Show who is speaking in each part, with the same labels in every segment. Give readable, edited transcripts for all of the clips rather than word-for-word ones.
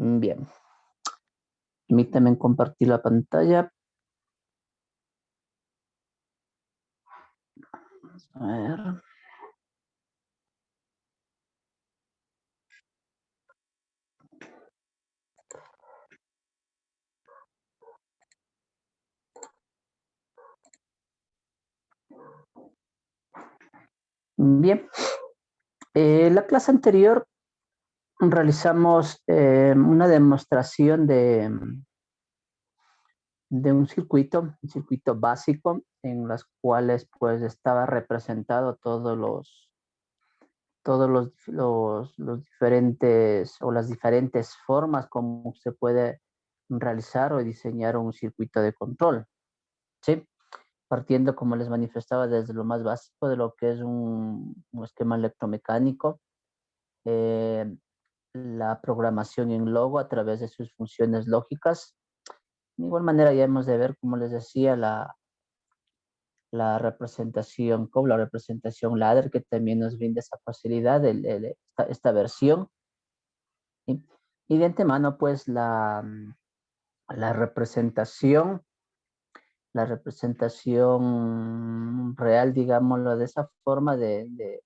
Speaker 1: Bien. Permítame compartir la pantalla. Vamos a ver. Bien. La clase anterior realizamos una demostración de un circuito básico, en las cuales pues estaba representado los diferentes o las diferentes formas como se puede realizar o diseñar un circuito de control, ¿sí? Partiendo, como les manifestaba, desde lo más básico de lo que es un esquema electromecánico, eh, la programación en logo a través de sus funciones lógicas. De igual manera, ya hemos de ver, como les decía, la representación COB, la representación ladder, que también nos brinda esa facilidad, esta versión. Y de antemano, pues, la representación real, digámoslo de esa forma, de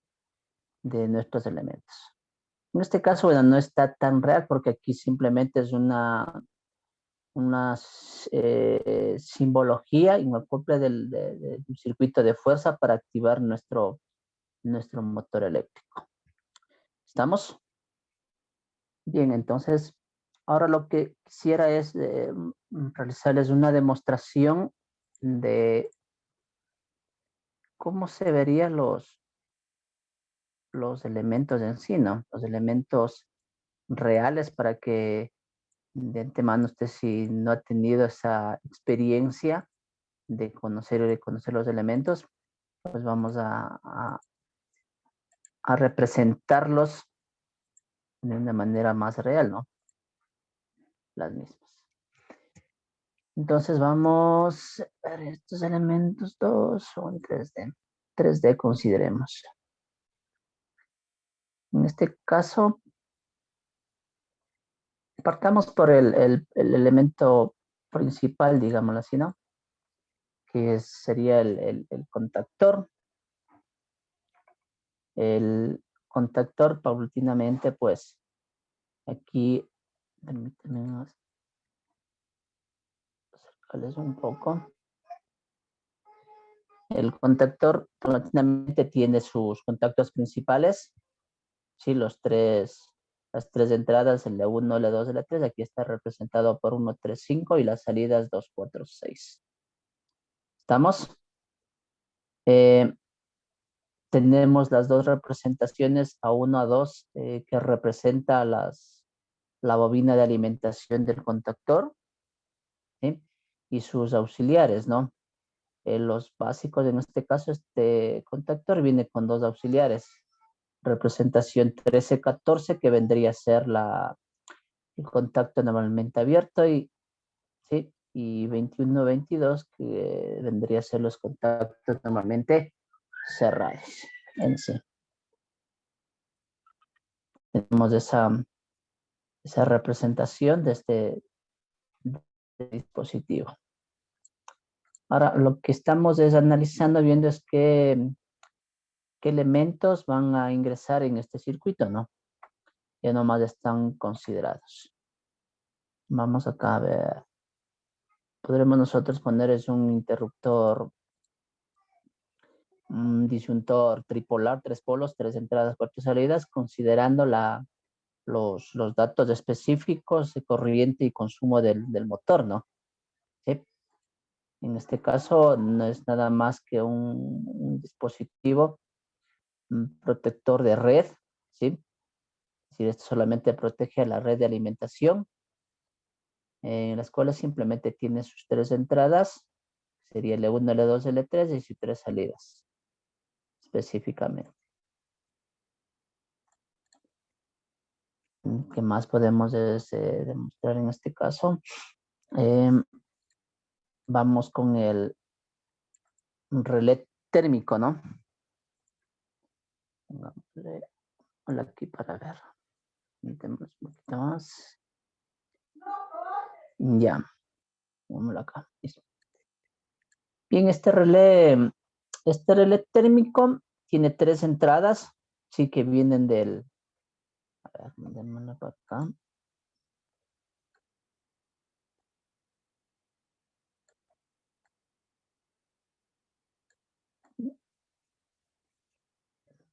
Speaker 1: nuestros elementos. En este caso, bueno, no está tan real porque aquí simplemente es una simbología inacopia de un circuito de fuerza para activar nuestro motor eléctrico. ¿Estamos? Bien, entonces, ahora lo que quisiera es realizarles una demostración de cómo se verían los elementos en sí, ¿no? Los elementos reales para que de antemano usted, si no ha tenido esa experiencia de conocer los elementos, pues vamos a representarlos de una manera más real, ¿no? Las mismas. Entonces vamos a ver estos elementos, dos son 3D. 3D consideremos. En este caso, partamos por el elemento principal, digámoslo así, ¿no? Que sería el contactor. El contactor paulatinamente, pues, aquí, permítanme acercarles un poco. El contactor paulatinamente tiene sus contactos principales, ¿sí? Las tres entradas, el L1, L2, L3, aquí está representado por 1, 3, 5 y las salidas 2, 4, 6. ¿Estamos? Tenemos las dos representaciones A1, A2, que representa la bobina de alimentación del contactor, ¿sí? Y sus auxiliares, ¿no? Los básicos, en este caso, este contactor viene con dos auxiliares. Representación 13-14, que vendría a ser el contacto normalmente abierto, ¿sí? Y 21-22, que vendría a ser los contactos normalmente cerrados en sí. Tenemos esa representación de este dispositivo. Ahora, lo que estamos analizando, viendo es qué elementos van a ingresar en este circuito, ¿no? Ya nomás están considerados. Vamos acá a ver. Podremos nosotros poner es un interruptor, un disyuntor tripolar, 3 polos, 3 entradas, 4 salidas, considerando los datos específicos de corriente y consumo del motor, ¿no? ¿Sí? En este caso no es nada más que un dispositivo, un protector de red, ¿sí? Es decir, esto solamente protege a la red de alimentación, en las cuales simplemente tiene sus 3 entradas, sería L1, L2, L3 y sus 3 salidas, específicamente. ¿Qué más podemos demostrar en este caso? Vamos con el relé térmico, ¿no? Pongámosle aquí para ver. Metemos un poquito más. Ya, vámonos acá. Listo. Bien, este relé térmico tiene 3 entradas, sí que vienen del, a ver, mandémoslo para acá.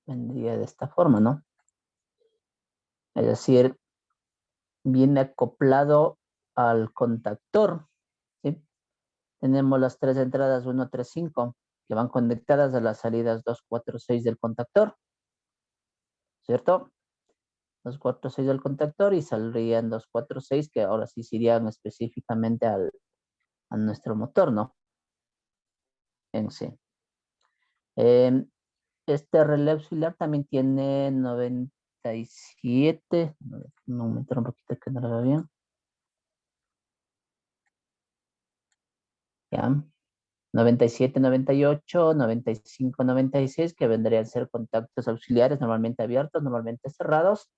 Speaker 1: Vendría de esta forma, ¿no? Es decir, viene acoplado al contactor, ¿sí? Tenemos las 3 entradas 1, 3, 5, que van conectadas a las salidas 2, 4, 6 del contactor, ¿cierto? 2, 4, 6 del contactor y saldrían 2, 4, 6, que ahora sí irían específicamente a nuestro motor, ¿no? En sí. Eh, este relé auxiliar también tiene 97, no aumentar un poquito que no lo veo bien, ya, 97, 98, 95, 96, que vendrían a ser contactos auxiliares, normalmente abiertos, normalmente cerrados,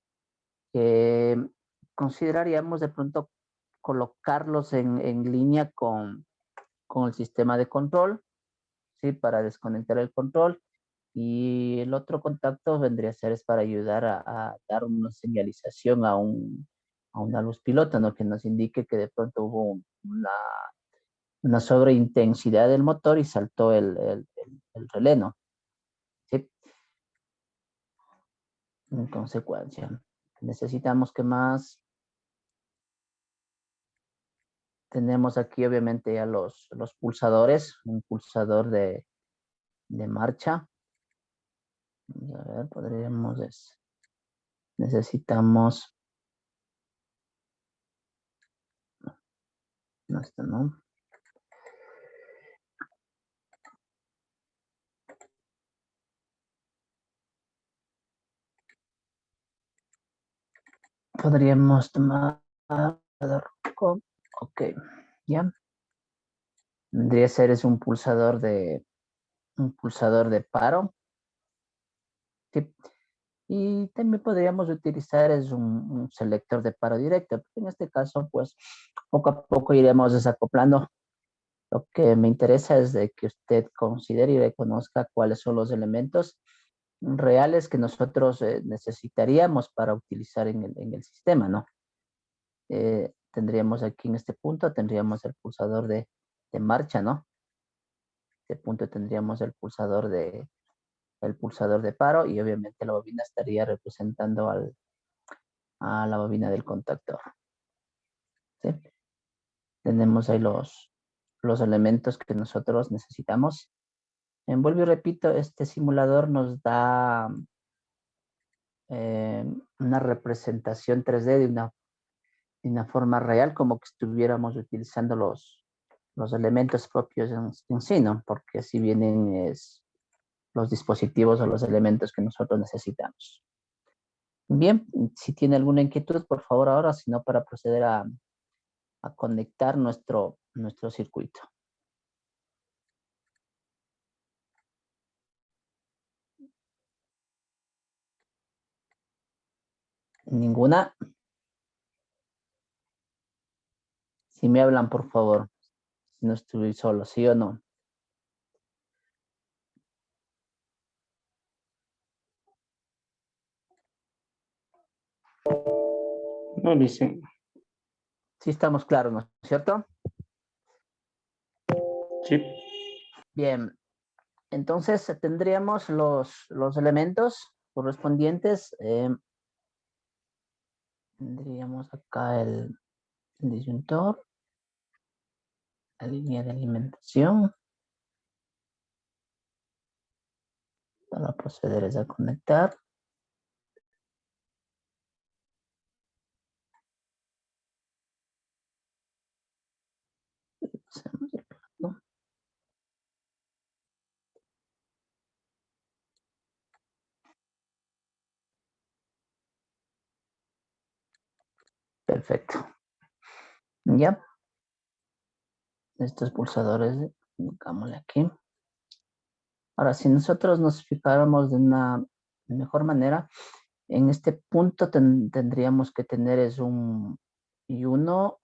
Speaker 1: que consideraríamos de pronto colocarlos en línea con el sistema de control, ¿sí? Para desconectar el control. Y el otro contacto vendría a ser es para ayudar a dar una señalización a una luz piloto, ¿no? Que nos indique que de pronto hubo una sobreintensidad del motor y saltó el relé, ¿no? Sí, en consecuencia. Necesitamos que más. Tenemos aquí obviamente ya los pulsadores, un pulsador de marcha. A ver, podríamos, necesitamos, no, esto no. Podríamos tomar, ok, ya. Vendría a ser es un pulsador de paro, ¿sí? Y también podríamos utilizar es un selector de paro directo. En este caso, pues, poco a poco iremos desacoplando. Lo que me interesa es de que usted considere y reconozca cuáles son los elementos reales que nosotros necesitaríamos para utilizar en el sistema, ¿no? Tendríamos aquí en este punto, tendríamos el pulsador de marcha, ¿no? Este punto tendríamos el pulsador de paro y obviamente la bobina estaría representando a la bobina del contactor, ¿sí? Tenemos ahí los elementos que nosotros necesitamos. Vuelvo y repito, este simulador nos da una representación 3D de una forma real, como que estuviéramos utilizando los elementos propios en sí, ¿no? Porque así vienen los dispositivos o los elementos que nosotros necesitamos. Bien, si tiene alguna inquietud, por favor ahora, si no, para proceder a conectar nuestro circuito. Ninguna. Si me hablan, por favor, si no estoy solo, ¿sí o no?
Speaker 2: No, dice.
Speaker 1: Sí estamos claros, ¿no es cierto?
Speaker 2: Sí.
Speaker 1: Bien, entonces tendríamos los elementos correspondientes. Tendríamos acá el disyuntor, la línea de alimentación. Para proceder es a conectar. Hacemos el plato. Perfecto. Ya, estos pulsadores, colocámosle aquí. Ahora, si nosotros nos fijáramos de una mejor manera, en este punto tendríamos que tener es un y uno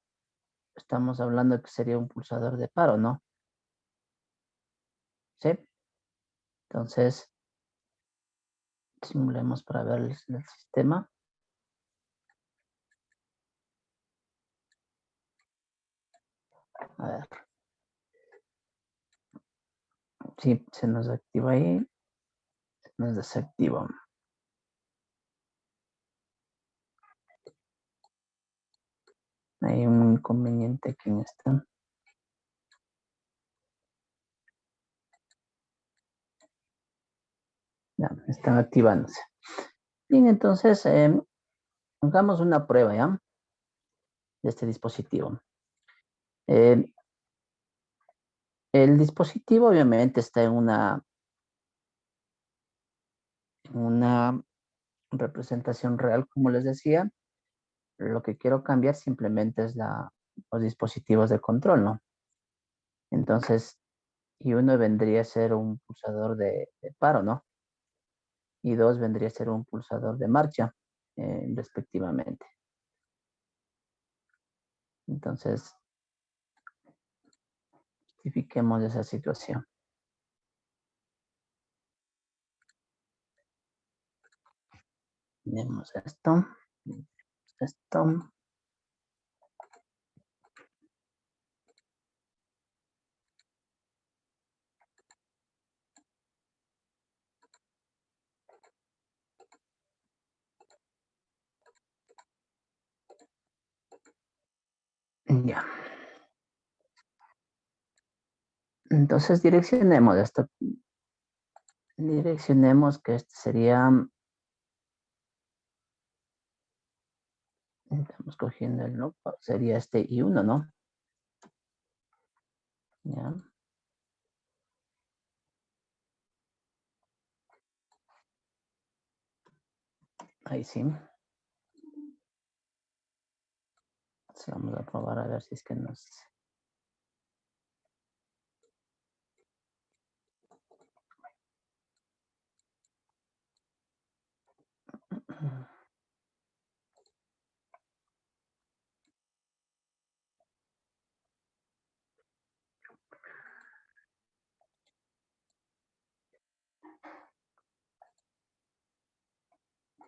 Speaker 1: estamos hablando que sería un pulsador de paro, ¿no? ¿Sí? Entonces, simulemos para ver el sistema. A ver. Sí, se nos activa ahí. Se nos desactiva. Hay un inconveniente aquí en esta. Ya, están activándose. Bien, entonces, hagamos una prueba, ¿ya? De este dispositivo. Eh, el dispositivo obviamente está en una representación real, como les decía. Lo que quiero cambiar simplemente es los dispositivos de control, ¿no? Entonces, y uno vendría a ser un pulsador de paro, ¿no? Y dos vendría a ser un pulsador de marcha, respectivamente. Entonces, justifiquemos esa situación. Tenemos esto. Esto. Ya. Entonces direccionemos esto. Direccionemos que este sería. Estamos cogiendo el no. Sería este I1, ¿no? Ya. Ahí sí. Entonces vamos a probar a ver si es que nos.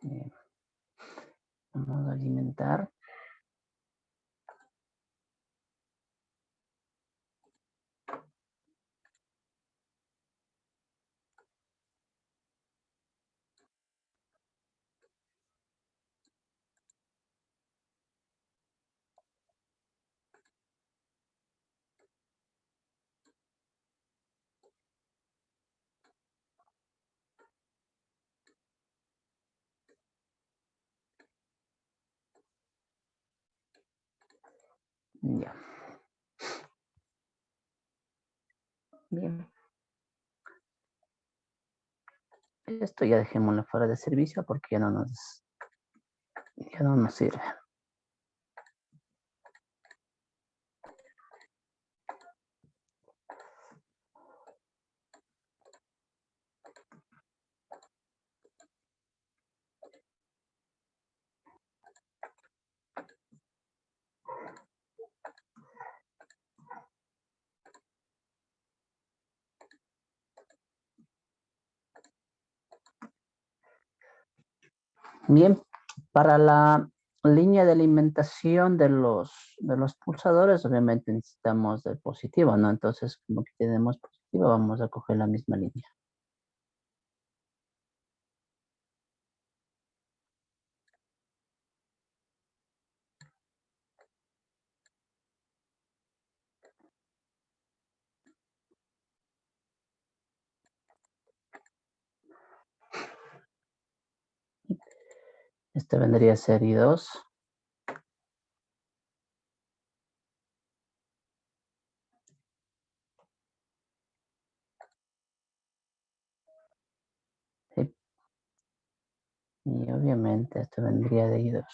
Speaker 1: Bien. Vamos a alimentar. Ya. Bien. Esto ya dejémoslo fuera de servicio porque ya no nos sirve. Bien, para la línea de alimentación de los pulsadores, obviamente necesitamos el positivo, ¿no? Entonces, como que tenemos positivo, vamos a coger la misma línea. Este vendría a ser I2. ¿Sí? Y obviamente esto vendría de I2.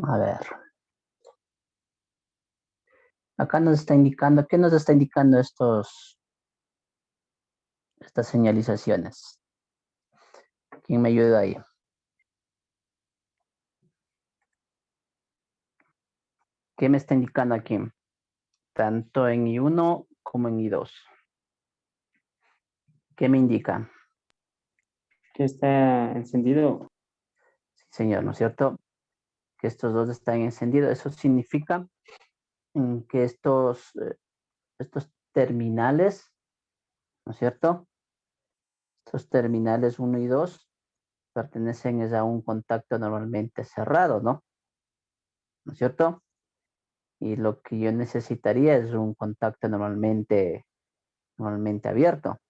Speaker 1: A ver. Acá nos está indicando, ¿qué nos está indicando estas señalizaciones? ¿Quién me ayuda ahí? ¿Qué me está indicando aquí? Tanto en I1 como en I2. ¿Qué me indica?
Speaker 2: Que está encendido.
Speaker 1: Sí, señor, ¿no es cierto? Que estos dos están encendidos. Eso significa que estos terminales, ¿no es cierto? Estos terminales 1 y 2 pertenecen a un contacto normalmente cerrado, ¿no? ¿No es cierto? Y lo que yo necesitaría es un contacto normalmente abierto.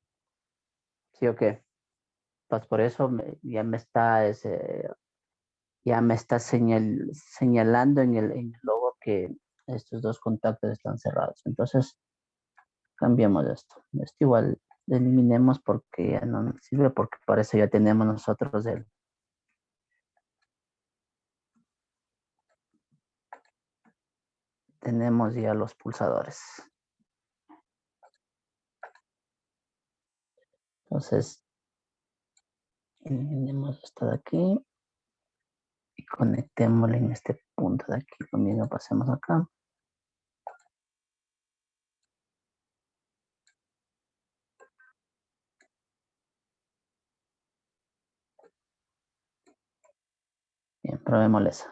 Speaker 1: ¿Sí o qué? Pues por eso ya me está señalando en el logo que estos dos contactos están cerrados. Entonces, cambiemos esto. Esto igual eliminemos porque ya no nos sirve, porque para eso ya tenemos nosotros tenemos ya los pulsadores. Entonces, eliminemos esto de aquí y conectémosle en este punto de aquí. Lo mismo pasemos acá. Bien, probémosle eso.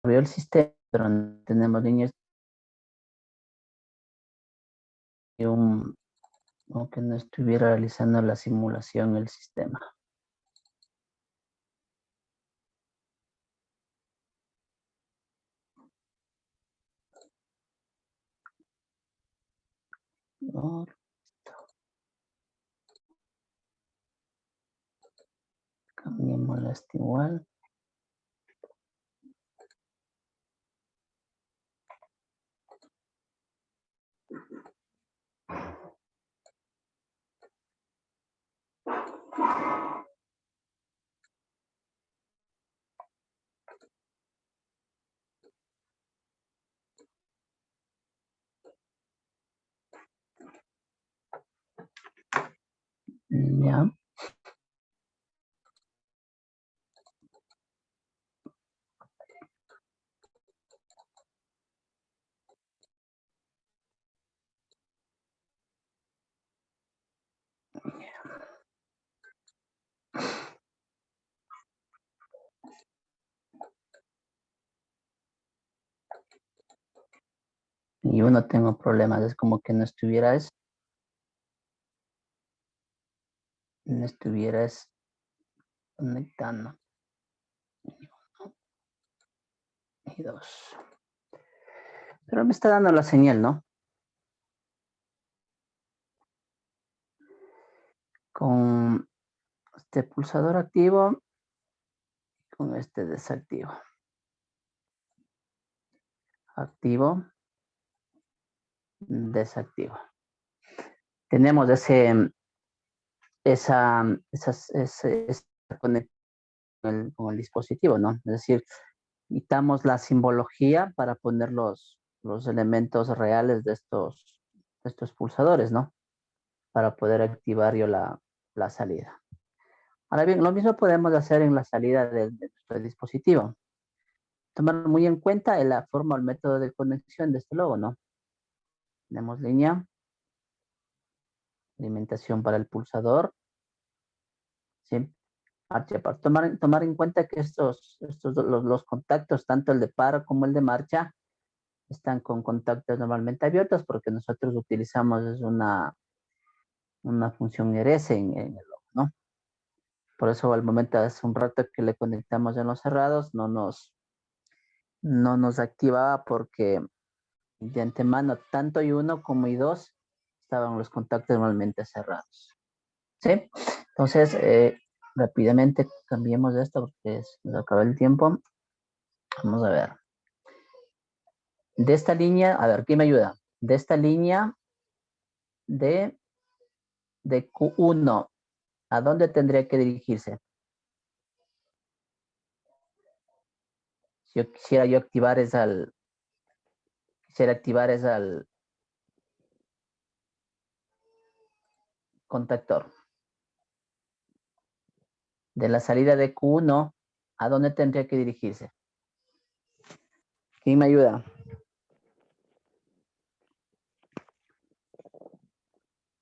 Speaker 1: Abrió el sistema, pero no tenemos líneas y como que no estuviera realizando la simulación el sistema. No, cambiémosla esto igual. Ya. Y yo no tengo problemas, es como que no estuvieras conectando. Y dos. Pero me está dando la señal, ¿no? Con este pulsador activo, con este desactivo. Activo, desactivo. Tenemos esa conexión con el dispositivo, ¿no? Es decir, quitamos la simbología para poner los elementos reales de estos pulsadores, ¿no? Para poder activar yo la salida. Ahora bien, lo mismo podemos hacer en la salida de nuestro dispositivo. Tomar muy en cuenta la forma o el método de conexión de este logo, ¿no? Tenemos línea, alimentación para el pulsador, ¿sí? Para tomar en cuenta que los contactos, tanto el de paro como el de marcha, están con contactos normalmente abiertos porque nosotros utilizamos una función RS en el logo, ¿no? Por eso al momento, hace un rato que le conectamos en los cerrados, no nos activaba porque de antemano tanto I1 como I2 estaban los contactos normalmente cerrados. ¿Sí? Entonces, rápidamente cambiemos esto porque nos acaba el tiempo. Vamos a ver. De esta línea, a ver, ¿quién me ayuda? De esta línea de Q1, ¿a dónde tendría que dirigirse? Si yo quisiera activar ese contactor. De la salida de Q1, ¿a dónde tendría que dirigirse? ¿Quién me ayuda?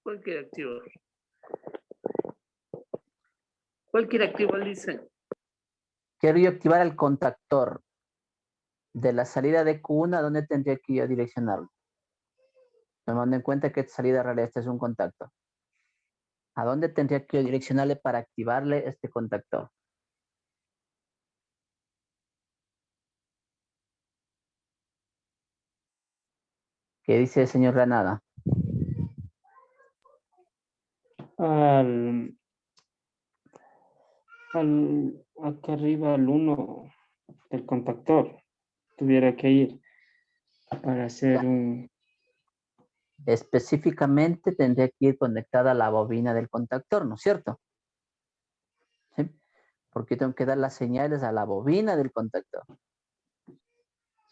Speaker 3: Cualquier activo. Cualquier activo, dice.
Speaker 1: Quiero yo activar el contactor. De la salida de Q1, ¿a dónde tendría que yo direccionarlo? Tomando en cuenta que salida real este es un contacto. ¿A dónde tendría que yo direccionarle para activarle este contactor? ¿Qué dice el señor Granada?
Speaker 2: Acá arriba al 1 del contactor tuviera que ir para hacer un...
Speaker 1: Específicamente tendría que ir conectada a la bobina del contactor, ¿no es cierto? ¿Sí? Porque tengo que dar las señales a la bobina del contactor.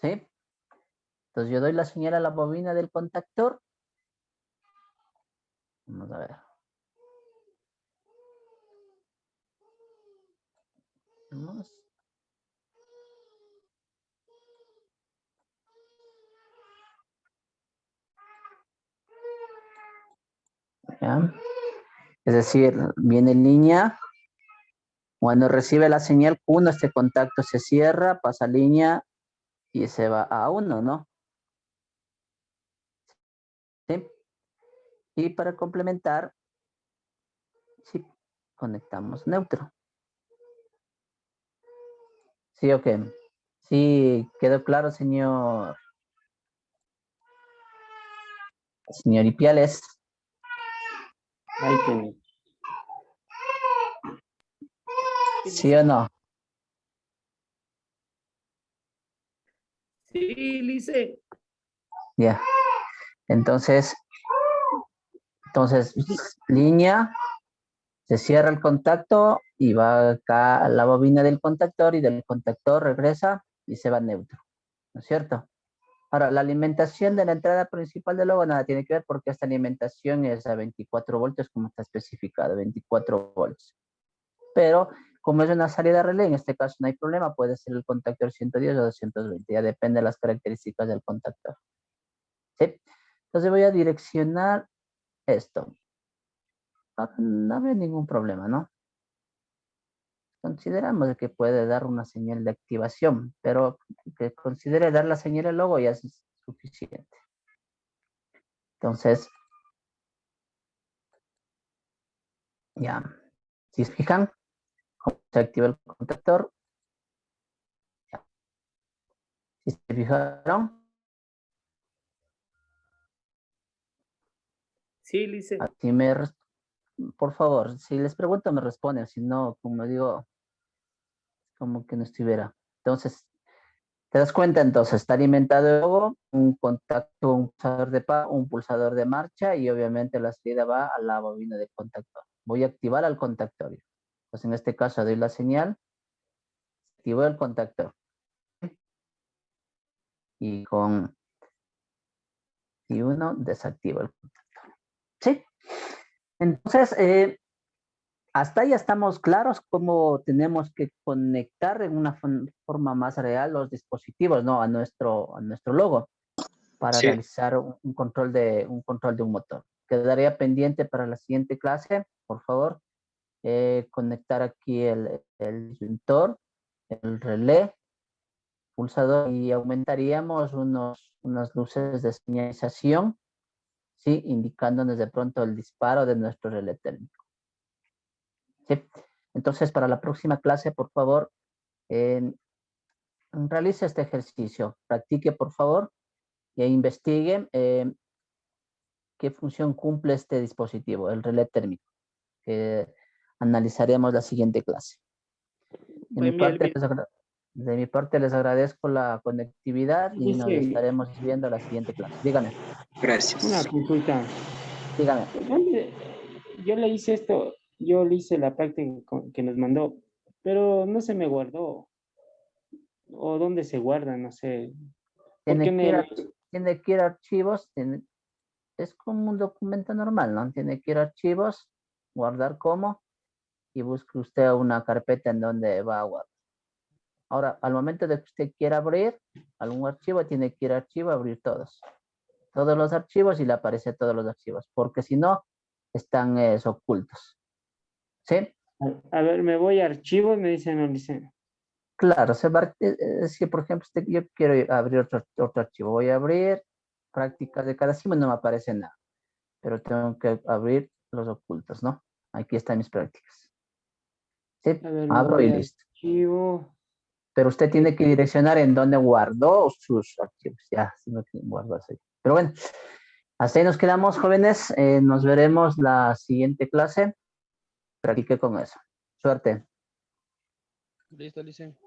Speaker 1: ¿Sí? Entonces yo doy la señal a la bobina del contactor. Vamos a ver. Vamos. ¿Ya? Es decir, viene en línea. Cuando recibe la señal 1, este contacto se cierra, pasa línea y se va a 1, ¿no? ¿Sí? Y para complementar, sí, conectamos neutro. Sí, ok. Sí, quedó claro, señor Ipiales.
Speaker 2: Ahí tiene.
Speaker 1: ¿Sí o no?
Speaker 3: Sí, dice.
Speaker 1: Ya. Entonces, línea, se cierra el contacto y va acá a la bobina del contactor y del contactor regresa y se va neutro, ¿no es cierto? Ahora, la alimentación de la entrada principal del logo nada tiene que ver porque esta alimentación es a 24 voltios como está especificado, 24 volts. Pero como es una salida relé, en este caso no hay problema, puede ser el contactor 110 o 220, ya depende de las características del contactor. ¿Sí? Entonces voy a direccionar esto. No había ningún problema, ¿no? Consideramos que puede dar una señal de activación, pero que considere dar la señal al logo ya es suficiente. Entonces, ya, si se fijan, cómo se activa el contactor. Ya. Si se fijaron,
Speaker 3: Sí, dice.
Speaker 1: aquí por favor, si les pregunto me responden, si no, como digo, como que no estuviera. Entonces, te das cuenta, entonces, está alimentado el logo, un contacto, un pulsador de marcha y obviamente la salida va a la bobina del contactor. Voy a activar al contactor. Pues en este caso doy la señal, activo el contactor. Y con uno desactivo el contactor. ¿Sí? Entonces, hasta ahí estamos claros cómo tenemos que conectar en una forma más real los dispositivos, ¿no? A nuestro logo para
Speaker 4: Sí,
Speaker 1: realizar un control de un motor. Quedaría pendiente para la siguiente clase, por favor, conectar aquí el disyuntor, el relé, pulsador y aumentaríamos unas luces de señalización, ¿sí? Indicándonos de pronto el disparo de nuestro relé térmico. ¿Sí? Entonces, para la próxima clase, por favor, realice este ejercicio. Practique, por favor, e investigue qué función cumple este dispositivo, el relé térmico. analizaremos la siguiente clase. De mi parte les agradezco la conectividad y nos
Speaker 2: Dice,
Speaker 1: estaremos viendo la siguiente clase. Dígame,
Speaker 2: una
Speaker 4: Gracias.
Speaker 2: consulta.
Speaker 1: dígame.
Speaker 2: ¿Dónde? Yo le hice esto, yo le hice la práctica que nos mandó, pero no se me guardó. O dónde se guarda, no sé. Porque
Speaker 1: Tiene que ir a archivos, es como un documento normal, ¿no? Tiene que ir a archivos, guardar como, y busque usted una carpeta en donde va a guardar. Ahora, al momento de que usted quiera abrir algún archivo, tiene que ir a archivo, abrir todos los archivos y le aparece todos los archivos, porque si no, están ocultos. ¿Sí?
Speaker 2: A ver, me voy a archivos, me dicen, no dicen.
Speaker 1: Claro, si por ejemplo yo quiero abrir otro archivo, voy a abrir prácticas de cada cima, no me aparece nada, pero tengo que abrir los ocultos, ¿no? Aquí están mis prácticas. Sí,
Speaker 2: A ver, me
Speaker 1: abro
Speaker 2: voy
Speaker 1: y
Speaker 2: a
Speaker 1: listo.
Speaker 2: archivo.
Speaker 1: Pero usted tiene que direccionar en dónde guardó sus archivos. Ya, si no guardó así. Pero bueno, hasta ahí nos quedamos, jóvenes. Nos veremos la siguiente clase. Practique con eso. Suerte.
Speaker 4: Listo, Licen.